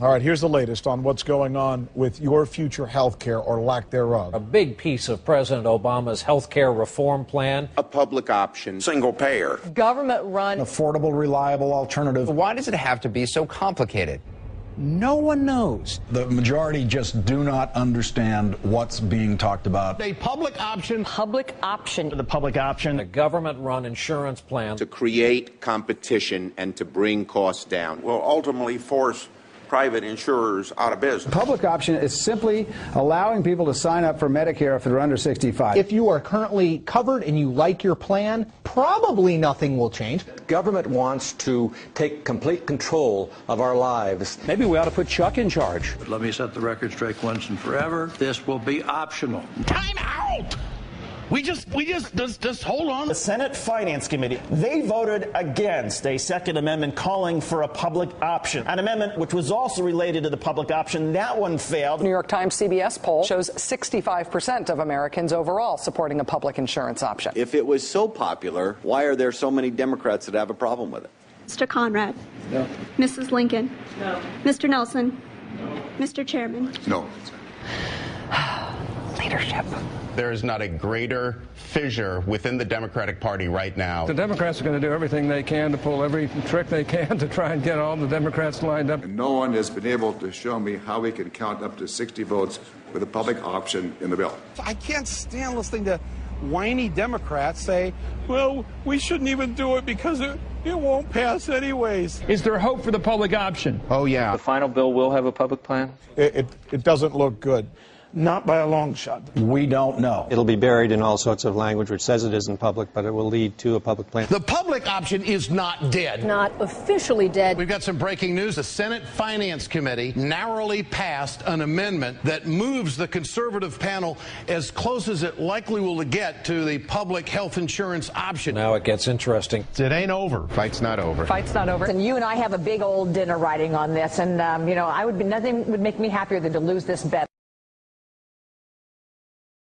All right, here's the latest on what's going on with your future health care or lack thereof. A big piece of President Obama's health care reform plan. A public option, single payer. Government-run. Affordable, reliable alternative. Why does it have to be so complicated? No one knows. The majority just do not understand what's being talked about. A public option. Public option. The public option. A government-run insurance plan. To create competition and to bring costs down. Will ultimately force private insurers out of business. Public option is simply allowing people to sign up for Medicare if they're under 65. If you are currently covered and you like your plan, probably nothing will change. Government wants to take complete control of our lives. Maybe we ought to put Chuck in charge. But let me set the record straight once and forever. This will be optional. Time out! Just hold on. The Senate Finance Committee, they voted against a Second Amendment calling for a public option. An amendment which was also related to the public option. That one failed. New York Times CBS poll shows 65% of Americans overall supporting a public insurance option. If it was so popular, why are there so many Democrats that have a problem with it? Mr. Conrad? No. Mrs. Lincoln? No. Mr. Nelson? No. Mr. Chairman? No. Leadership. There is not a greater fissure within the Democratic Party right now. The Democrats are going to do everything they can to pull every trick they can to try and get all the Democrats lined up. And no one has been able to show me how we can count up to 60 votes with a public option in the bill. I can't stand listening to whiny Democrats say, well, we shouldn't even do it because it won't pass anyways. Is there hope for the public option? Oh, yeah. The final bill will have a public plan? It doesn't look good. Not by a long shot. We don't know. It'll be buried in all sorts of language which says it isn't public, but it will lead to a public plan. The public option is not dead. Not officially dead. We've got some breaking news. The Senate Finance Committee narrowly passed an amendment that moves the conservative panel as close as it likely will get to the public health insurance option. Now it gets interesting. It ain't over. Fight's not over. Fight's not over. And you and I have a big old dinner riding on this, and nothing would make me happier than to lose this bet.